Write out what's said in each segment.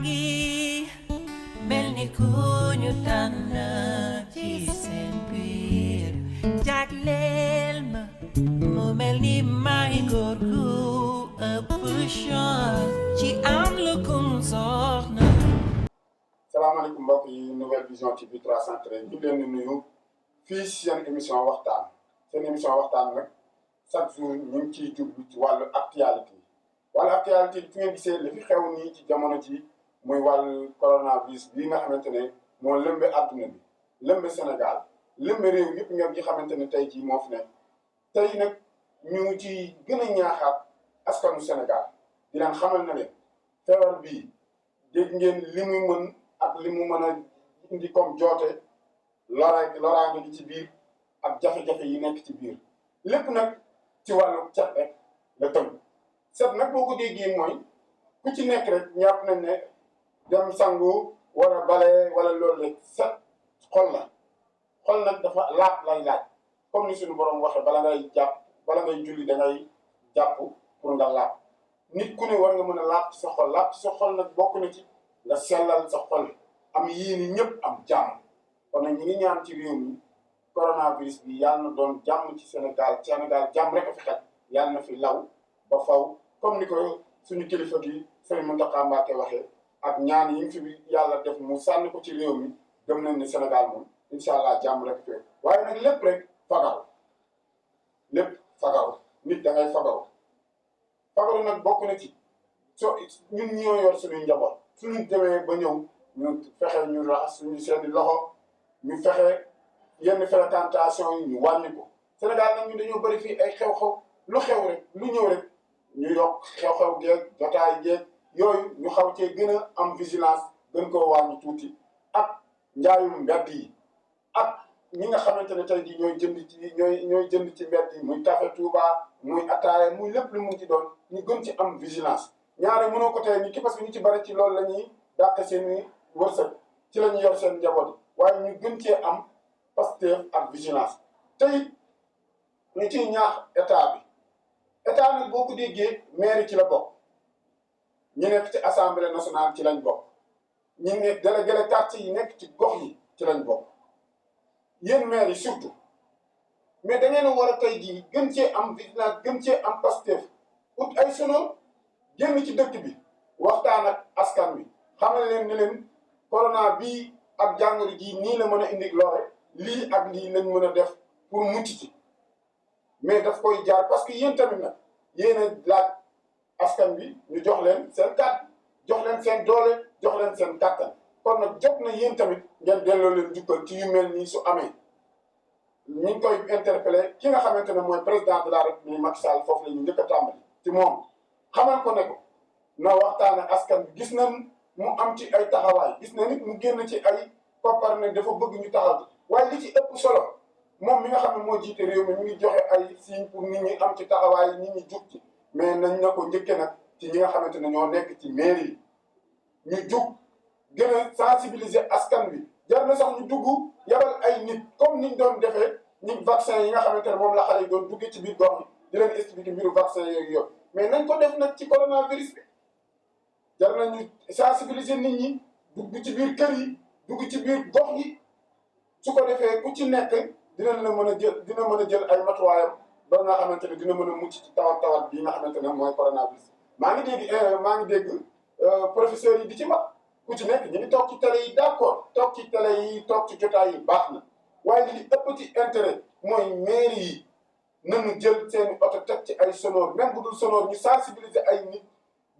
ngi mel ni ku ñu tànn ci seen biir jagleel ma mu mel ni may góor gu ëpp chance ci am lu kum soxna. salaamaaleykum mbokk yi Nouvelle Vision TV 313 ñu leen di nuyu fii seen émission waxtaan seen émission waxtaan nag chaque jour ñu ngi ciy jublu ci wàllu actualité bi fi ngeen gisee li fi xew nii ci jamono ji muy wàllu coronavirus bii nga xamante ne moo lëmbe adduna bi lëmbe Sénégal lëmbe réew yëpp ngeen gi xamante ne tey jii moo fi nekk tey nag ñu ngi ci gën a ñaaxaat askanu Sénégal di leen xamal na leen feebar bii dégg ngeen li mu mën ak li mu mën a indi comme joote loraange gi ci biir ak jafe-jafe yi nekk ci biir lépp nag ci wàllu cet rek la tënk set nag boo ko déggee mooy ku ci nekk rek ñàpp nañ ne dem sangu wala bale wala loolu rek set xol la xol nag dafa laab lay laaj comme ni suñu borom waxee bala ngay julli da ngay jàpp pour nga laab nit ku ne war nga mën a laab ci sa xol laab ci sa xol nag bokk na ci nga sellal sa xol am yéene ñëpp am jàmm kon nag ñi ngi ñaan ci réew mi coronavirus bi yàlla na doon jàmm ci Sénégal jàmm rek a fi xet yàlla na fi law ba faw comme ni ko suñu kilifa gi Sëriñ Mountakha Mbacké waxee ak ñaan yi fi yàlla def mu sànni ko ci réew mi gëm nañ ni Sénégal moom incha allah jàmm rek fi waaye nag lépp rek fagaru nit da ngay fagaru nag bokk na ci ñun ñoo yor suñuy njaboot suñu demee ba ñëw ñu fexe ñu raxas suñu seeni loxo ñu fexe yenn fréquentation yi ñu wàññi ko Sénégal nag ñu dañoo bëri fii ay xew-xew lu xew rek lu ñëw rek ñu yokk xew-xew geeg jotaay geeg yooyu ñu xaw cee gën a am vigilance gën koo wàññi tuuti ak njaayum mbedd yi ak ñi nga xamante ne tey jii ñooy jënd ci mbedd yi muy café Touba muy ataaya muy lépp lu mu ci doon ñu gën ci am vigilance ñaare mënoo ko tey ni ki parce que ñu ci bari ci loolu la ñuy dàq seen wërsëg ci la ñuy yor seen njaboot yi waaye ñu gën cee am Pastef ak vigilance tey ñu ciy ñaax état nag boo ko déggee mairie ci la bokk ñi nekk ci assemblée nationale ci lañ bokk ñi nekk délégué quartier yi nekk ci gox yi ci lañ bokk yéen maire yi surtout mais da ngeen a war a tey jii gën cee am vigilance gën cee am Pastef ut ay sonor génn ci dëkk bi waxtaan ak askan wi xamal leen ne leen corona bii ak jàngoro jii nii la mën a indi lore lii ak lii lañ mën a def pour mucc ci mais daf koy jaar parce que yéen tamit nag yéen a laaj askan bi ñu jox leen seen kàddu jox leen seen doole jox leen seen kàttan kon nag jot na yéen tamit ngeen delloo leen jukkal ci yu mel nii su amee ñu ngi koy interpellé ki nga xamante ne mooy président de la République Macky Sall foofu la ñu njëkk a tàmbali ci moom xamal ko ne ko na waxtaan ak askan bi gis nañ mu am ci ay taxawaay gis na nit mu génn ci ay koppar ne dafa bëgg ñu taxaw waaye li ci ëpp solo moom mi nga xam ne moo jiite réew mi ngi joxe ay signe pour nit ñi am ci taxawaay nit ñi jug ci mais nañ na ko njëkke nag ci ñi nga xamante ne ñoo nekk ci mairie yi ñu jug gën a sensibiliser askan bi jar na sax ñu dugg yabal ay nit comme niñ doon defee ñi vaccin yi nga xamante ne moom la xale yi doon duggee ci biir gox yi di leen expliquer mbiru vaccin yooyu mais nañ ko def nag ci coronavirus bi jar nañu sensibiliser nit ñi dugg ci biir kër yi dugg ci biir gox yi su ko defee ku ci nekk dina mën a jël ay matuwaayam ba nga xamante ne dina mën a mucc ci tawat bii nga xamante ne mooy coronavirus. maa ngi dégg professeurs yi di ci wax ku ci nekk ñu ngi toog ci télé yi d'accord toog ci télé yi toog ci jotaay yi baax na waaye li ëpp ci intérêt mooy mairie yi nañu jël seeni oto teg ci ay sonore même bu dul sonore ñu sensibiliser ay nit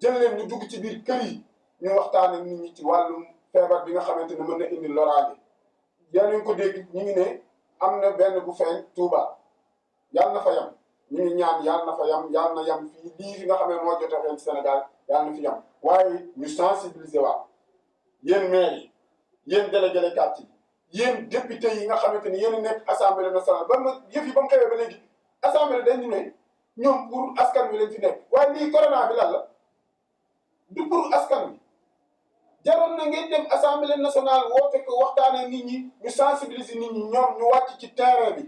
jël leen ñu dugg ci biir kër yi ñu waxtaan ak nit ñi ci wàllum feebar bi nga xamante ne mën na indi loraange. yéen ñu ko dégg ñu ngi ne am na benn bu feeñ Touba yàlla na fa yam ñu ngi ñaan yàlla na fa yàlla na yam fii lii fi nga xam ne moo jot a feeñ Sénégal yàlla na fi yam waaye ñu sensibiliser waa yéen maire yi yéen délégué quartier yi yéen député yi nga xamante ni yéen nekk assemblée nationale ba mu xewee ba léegi assemblée dañu ne ñoom pour askan wi lañ fi nekk waaye lii corona bi lan la du pour askan wi jaroon na ngeen dem assemblée nationale woote ko waxtaanee nit ñi ñu sensibiliser nit ñi ñoom ñu wàcc ci terrain bi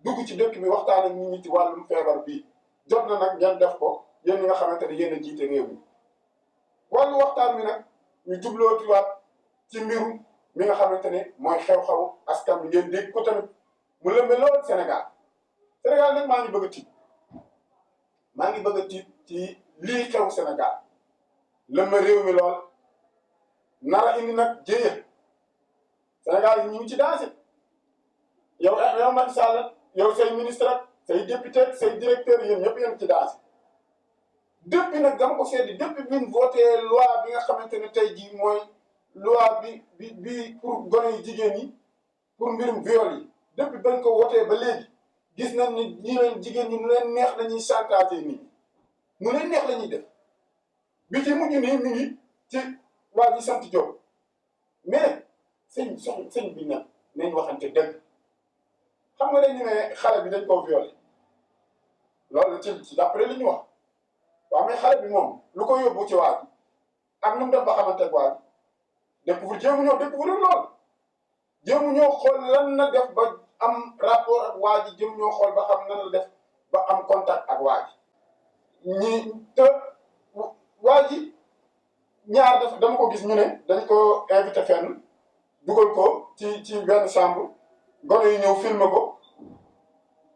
dugg ci dëkk bi waxtaanee nit ñi ci wàllum feebar bii jot na nag ngeen def ko yéen ñi nga xamante ne yéen a jiite réew mi wàllu waxtaan bi nag ñu jublootiwaat ci mbiru mi nga xamante ne mooy xew-xew askan bi ngeen dégg ko tamit mu lëmbe lool Sénégal Sénégal nag maa ngi bëgg a tiit maa ngi bëgg a tiit ci lii xew Sénégal lëmbe réew mi lool nara indi nag jéeya Sénégal yi ñu ngi ci dansé yow Macky Sall yow say ministre ak say député ak say directeur yéen ñëpp yéen ci dansé depuis nag dama ko seetlu depuis bi ñu voté loi bi nga xamante ne tey jii mooy loi bi pour gone yi jigéen yi pour mbirum viol yi depuis bañ ko wotee ba léegi gis nañ ni ñi leen jigéen ñi nu leen neex la ñuy chantage nit ñi nu leen neex la ñuy def bi ci mujj nii mi ngi ci waa ji sant Diop mais sëñ bi nag nañ waxante dëgg xam nga dañu ne xale bi dañ koo violé loolu ci d'après li ñu wax waaw mais xale bi moom lu ko yóbbu ci waa ji ak nu mu def ba xamante ak waa ji découvrir jéemu ñoo découvrir lool jéemu ñoo xool lan na def ba am rapport ak waa ji jéemu ñoo xool ba xam nan la def ba am contact ak waa ji ñi te waa ji ñaar dama ko gis ñu ne dañ ko invité fenn dugal ko ci benn chambre gone yi ñëw filmer ko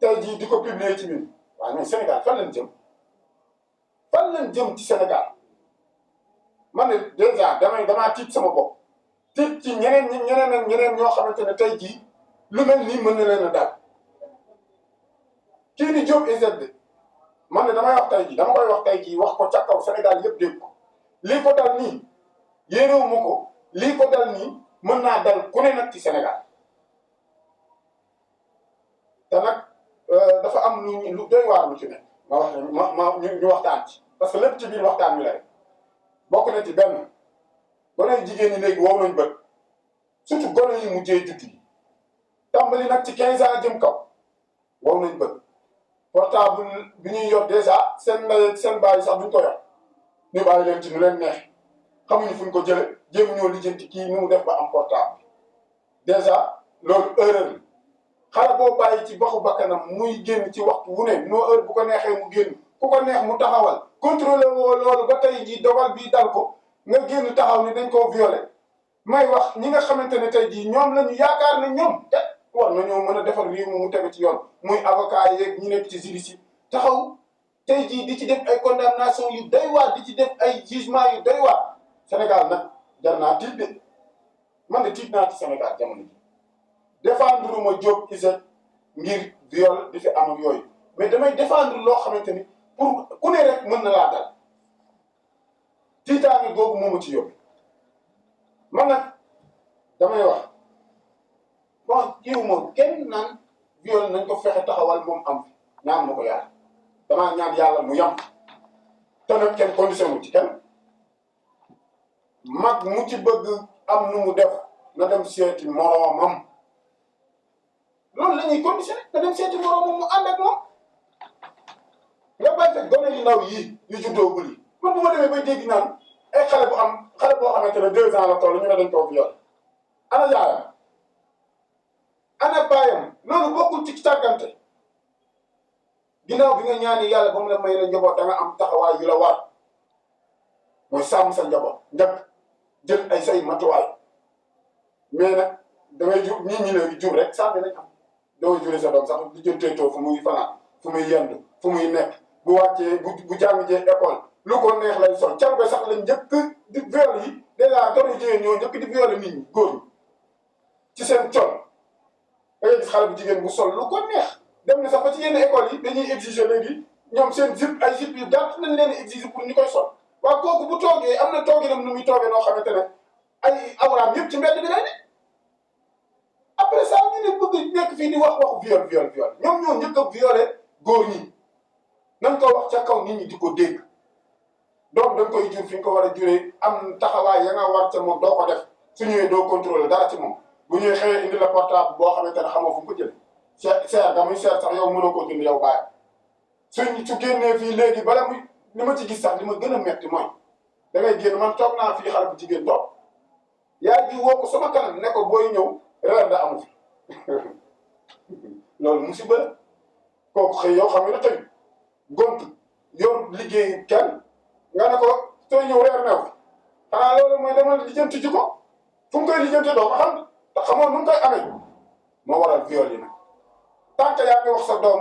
tey jii di ko publier ci biir waaw mais Sénégal fan lañ jëm fan lañ jëm ci Sénégal man ne dèjà damaa tiit sama bopp tiit ci ñeneen ñoo xamante ne tey jii lu mel nii mën na leen a daal kii ni Diop Iseg de man ne damay wax tey jii dama koy wax tey jii wax ko ca kaw Sénégal yëpp dégg ko lii ko dal nii yéenewu ma ko lii ko dal nii mën naa dal ku ne nag ci Sénégal te nag dafa am lu doy waar lu ci ne ma wax ñu waxtaan ci parce que lépp ci biir waxtaan wi la rek bokk na ci benn gone yu jigéen ñi léegi wow nañ bët surtout gone yi mujjee juddu yi tàmbali nag ci 15 ans jëm kaw wow nañ bët portable bi ñuy yor dèjà seen ndey seen baay sax duñ ko yor ñu bàyyi leen ci nu leen neex xamuñu fuñ ko jële jéem ñoo lijjanti kii nu mu def ba am portable dèjà loolu erreur la xale boo bàyyi ci waxu bakkanam muy génn ci waxtu wu ne noo heure bu ko neexee mu génn ku ko neex mu taxawal contrôlé woo loolu ba tey jii dogal bii dal ko nga génn taxaw ni dañ koo violé may wax ñi nga xamante ne tey jii ñoom la ñu yaakaar ne ñoom te war nañoo mën a defar réew mi mu tege ci yoon muy avocat yeeg ñi nekk ci justice taxaw tey jii di ci def ay condamnation yu doy waar di ci def ay jugement yu doy waar Sénégal nag jar naa tiit de man de tiit naa ci Sénégal jamono ji défendre ma Diop Iseg ngir viol di fi am ak yooyu mais damay défendre loo xamante ni pour ku ne rek mën na laa dal tiitaange googu moomu ci yóbbu man nag damay wax bon jiw moom kenn naan viol nañ ko fexe taxawal moom am fi ñaan ma ko yàlla damaa ñaan yàlla mu yam te nag kenn condition mu ci kenn mag mu ci bëgg am nu mu def na dem seeti moroomam loolu la ñuy conditionné na dem seeti moroomam mu ànd ak moom nga bàyyi fekk gone yu ndaw yii yu juddoogul yi man bu ma demee bay dégg naan ay xale boo xamante ne 2 ans la toll ñu ne dañ koo viol ana yaayam ana baayam loolu bokkul ci tàggante ginnaaw bi nga ñaani yàlla ba mu la may la njaboot da nga am taxawaay yu la war mooy sàmm sa njaboot njëkk jël ay say matuwaay mais nag da ngay jur nit ñi léegi jur rek sànni nañ am doo jure sa doom sax di jënteetoo fu muy fanaan fu muy yendu fu muy nekk bu wàccee bu jàng jee école lu ko neex lay sol calko sax lañ njëkk di viol yi dèjà doon jigéen ñoo njëkk di violé nit ñi góor ñi ci seen col da ngay gis xale bu jigéen bu sol lu ko neex dem na sax ba ci yenn école yi dañuy exiger léegi ñoom seen zip ay zip yu gàtt nañ leen exiger pour ñu koy sol waaw kooku bu toogee am na tooginam nu muy toogee noo xamante ne ay awraam yëpp ci mbedd bi lay ne après ça ñu ne bëgg nekk fii di wax waxu viol ñoom ñoo njëkk a violé góor ñi nañ ko wax ca kaw nit ñi di ko dégg doom dañ koy jur fi nga ko war a juree am taxawaay ya nga war ca moom doo ko def su ñëwee doo contrôler dara ci moom bu ñuy xëyee indi la portable boo xamante ne xamoo fu mu ko jëlee seer da muy seer sax yow mënoo ko jënd yow bàyyi su génnee fii léegi bala muy li ma ci gis sax li ma gën a metti mooy da ngay génn man toog naa fii xale bu jigéen toog yaay ji woo ko sama kanam ne ko booy ñëw reer da amu fi loolu musiba la kooku xëy yow xam nga ne xëy gont yor liggéeyu kenn nga ne ko sooy ñëw reer new xanaa loolu mooy demal lijjanti ji ko fu mu koy lijjanti doo ko xam te xamoo nu mu koy amee moo waral viol yi nag tant que yaa ngi wax sa doom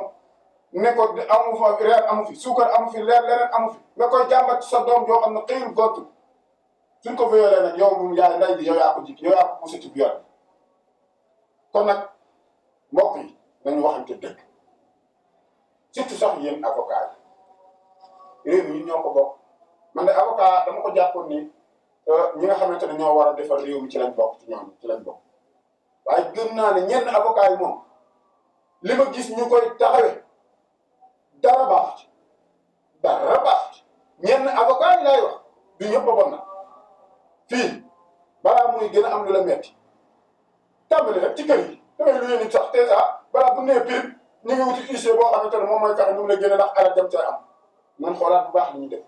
ne ko amu fa reer amu fi suukar amu fi leer leneen amu fi nga koy jàmbat sa doom yoo xam ne xëyul gontu suñ ko violé nag yow moom yaay nday bi yow yaa ko jik yow yaa ko poussé ci viol kon nag mbokk yi nañu waxante dëgg surtout sax yéen avocat yi réew mi ñoo ko bokk man de avocat dama ko jàppoon ni ñi nga xamante ne ñoo war a defar réew mi ci lañ bokk ci ñoom ci lañ bokk waaye gëm naa ne ñenn avocat yi moom li ma gis ñu koy taxawee dara baax ci dara baax ci ñenn avocat yi laay wax du ñëpp a bon na fii balaa muy gën a am lu la metti tàmbali rek ci kër yi dangay luye nit sax dèjà balaa bu nee prix ñu ngi wuti huissier boo xamante ne moom mooy fexe nu mu la génne ndax alal dem cay am man xoolaat bu baax li ñuy def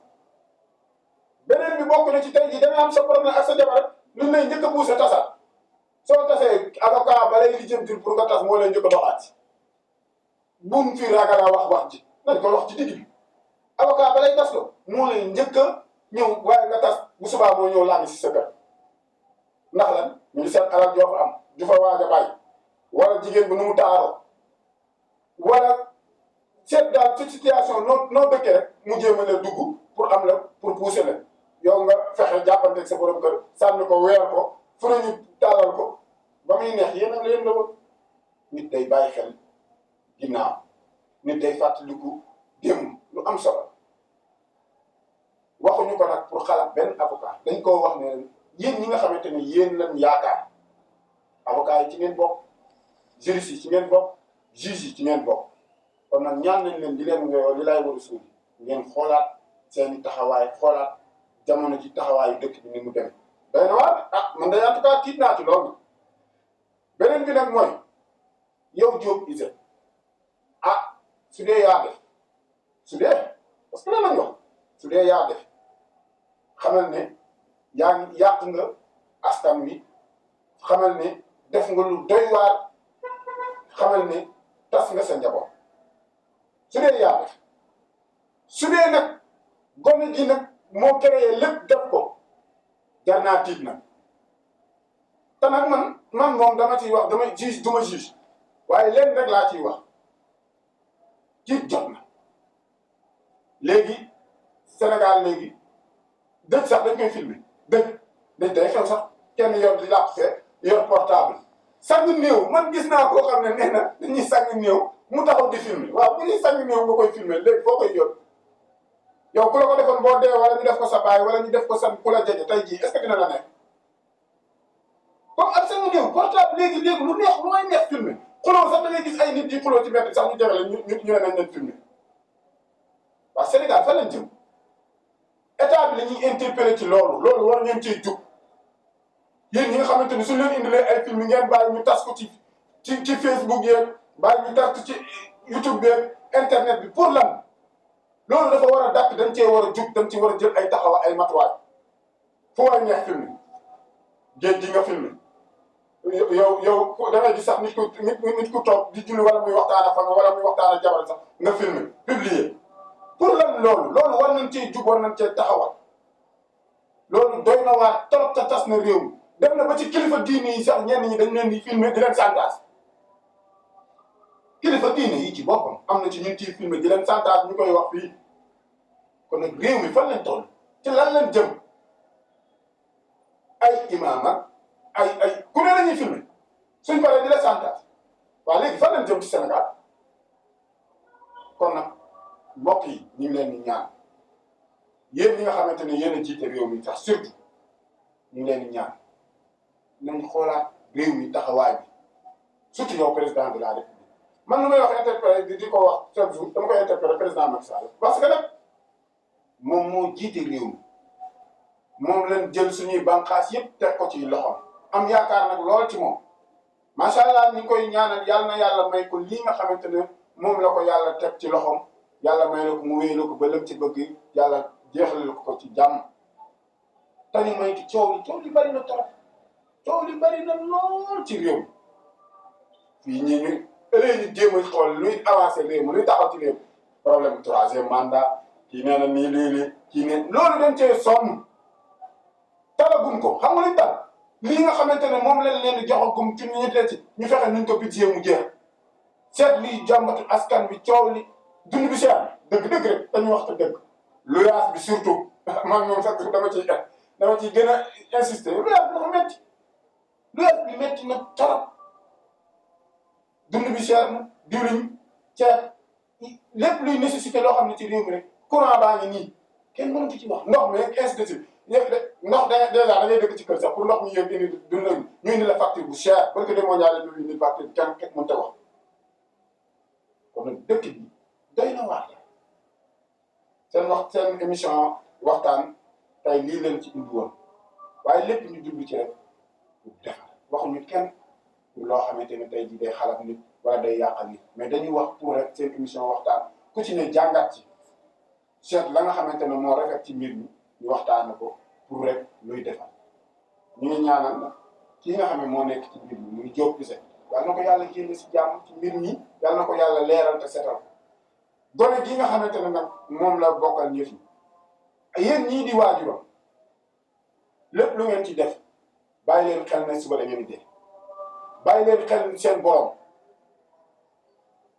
beneen bi bokk na ci tey jii da nga am sa problème ak sa jabar rek luñ lay njëkk a poussé tasaat soo tasee avocat ba lay lijjanti pour nga tas moo lay njëkk a doxaat si buum fi ragalaa wax ji nañ ko wax ci digg bi avocat ba lay tas ko moo lay njëkk a ñëw waaye nga tas bu subaa moo ñëw laaj si sa kër ndax lan ñu ngi seet alal joo fa am ju fa waaj a bàyyi wala jigéen bi nu mu taaroo wala seet daal ci situation noo dëkkee rek mu jéem a la dugg pour am la pour pousser la yow nga fexe jàppanteeg sa borom kër sànni ko weer ko fu ne ñu taalal ko ba muy neex yéen a leen la woon nit day bàyyi xel ginnaaw nit day fàttaliku démb lu am solo waxuñu ko nag pour xalaat benn avocat dañ koo wax ne yéen ñi nga xamante ne yéen lañ yaakaar avocat yi ci ngeen bokk juriste yi ci ngeen bokk juge yi ci ngeen bokk kon nag ñaan nañ leen di leen ngeyoo li lay war a suul ngeen xoolaat seeni taxawaay xoolaat jamono ji taxawaayu dëkk bi ni mu dem day na waar man de en tout cas tiit naa ci loolu beneen bi nag mooy yow Diop Iseg su dee yaa def su dee parce que lan lañ wax su dee yaa def xamal ne yaa ngi yàq nga askan wi xamal ne def nga lu doy waar xamal ne tas nga sa njaboot su dee yaa def su dee nag gone ji nag moo créé lépp def ko jar naa tiit nag te nag man moom dama ciy wax damay juge du ma juge waaye leen rek laa ciy wax tiit jot na léegi Sénégal léegi dëj sax dañ koy filmer dëj day xew sax kenn yor di làqu fee yor portable sang néew man gis naa koo xam ne nee na dañuy sang néew mu taxaw di filmer waaw bu ñuy sang néew nga koy filmer léegi foo koy yor yow ku la ko defoon boo dee wala ñu def ko sa baay wala ñu def ko sa ku la jege tey jii est-ce que dina la nekk comme ab sang néew portable léegi lu neex lu may neex filmer xuloo sax da ngay gis ay nit yi xuloo ci mbedd sax ñu jege la ñu ne nañ leen filmer waaw Sénégal fan lañ jëm état bi la ñuy interpellé ci loolu war ngeen cee jug yéen ñi nga xamante ni suñ leen indilee ay film ngeen bàyyi ñu tas ko ci Facebook yeeg bàyyi ñu tas ko ci YouTube beeg internet bi pour lan loolu dafa war a dàkk dañ cee war a jug dañ ci war a jël ay taxawa ay matuwaay fu waay neex film géej gi nga film yow da ngay gis sax nit ku toog di julli wala muy waxtaan ak famille wala muy waxtaan ak jabar sax nga film publier pour lan loolu war nañ cee jug war nañ cee taxawal loolu doy na waar trop te tas na réew mi dem na ba ci kilifa diine yi sax ñenn ñi dañ leen di filmer di leen santaas kilifa diine yi ci boppam am na ci ñu ciy filmer di leen santaas ñu koy wax fii kon nag réew mi fan lañ toll ci lan lañ jëm ay imaam ak ay ku ne la ñuy filmer suñ paree di la santaas waaw léegi fan lañ jëm ci Sénégal kon nag mbokk yi ñu ngi leen di ñaan yéen ñi nga xamante ne yéen a jiite réew mi sax surtout ñu ngi leen di ñaan nañ xoolaat réew mi taxawaay bi surtout yow président de la république man lu may wax interpellé di ko wax chaque jour dama koy interpellé président Macky Sall parce que nag moom moo jiite réew mi moom lañ jël suñuy bànqaas yëpp teg ko ci loxoom am yaakaar nag lool ci moom macha allah ñu ngi koy ñaanal yàlla na yàlla may ko lii nga xamante ne moom la ko yàlla teg ci loxoom yàlla may la ko mu wéy la ko ba lëm ci bëgg yàlla jeexal ko ci jàmm te ñu may ci coow li bari na trop coow li bari na lool ci réew fii ñu ëllëg ñu jéem a xool luy avancé réew mi luy taxaw ci réew problème troisième mandat kii nee na nii lii kii nee loolu dañ cee sonn talaguñ ko xam nga luñ tal lii nga xamante ne moom lañ leen di joxagum ci ñu ci ñu fexe nuñ ko budget mu jeex seet liy jàmbatu askan bi coow li dund bi seer dëgg-dëgg rek dañu wax te dëgg luyaas bi surtout man moom sax dama ciy gën a insister luyaas bi dafa métti luyaas bi métti na torop dund bi seer na diwliñ ceeb lépp luy nécessité loo xam ne ci réew mi rek courant baa ngi nii kenn mënatu ci wax ndox mi rek ainsi de suite ndox dèjà da ngay dëkk ci kër sax pour ndox mi yéeg indi dund ñu indi la facture bu cher parce que demoo ñaare ñu indi facture bi kenn mënut a wax kon nag dëkk bi doy na waar seen émission waxtaan tey lii leen ci indi woon waaye lépp ñu jublu ci rek pour defar waxuñu kenn pour loo xamante ne tey jii day xalaat nit wala day yàqal nit mais dañuy wax pour rek seen émission waxtaan ku ci ne jàngat ci seet la nga xamante ne moo rafet ci mbir mi ñu waxtaane ko pour rek luy defar ñu ngi ñaanal nag kii nga xam ne moo nekk ci mbir mi muy Diop Iseg yàlla na ko yàlla génne si jàmm ci mbir mi yàlla na ko yàlla leeral te setal ko gone gi nga xamante ne nag moom la bokkal ñëf yi yéen ñii di waajuram lépp lu ngeen ci def bàyyi leen xel ne suba da ngeen di dee bàyyi leen xel seen borom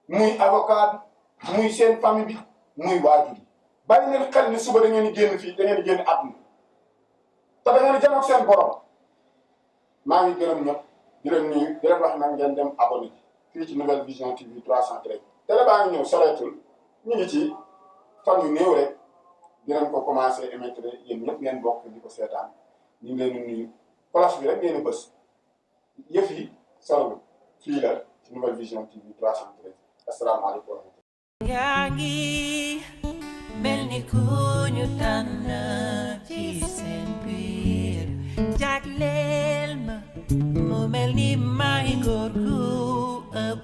muy avocat muy seen famille bi muy waajur yi bàyyi leen xel ne suba da ngeen di génn fii da ngeen di génn àdduna te da ngeen di jëm ak seen borom maa ngi gërëm ñëpp di leen nuyu di leen wax nag ngeen dem abonné fii ci Nouvelle Vision TV 313 télé baa ngi ñëw soreetul ñu ngi ci fan yu néew rek dinañ ko commencé émettre yéen ñëpp ngeen bokk di ko seetaan ñu ngi leen di nuyu place bi rek ngeen di bës yëf yi solo fii la ci Nouvelle Vision TV 313 asalaamaaleykum wa rahmatulah. yaa ngi mel ni ku ñu tànn ci seen biir jagleel ma mu mel ni may góor gu ëpp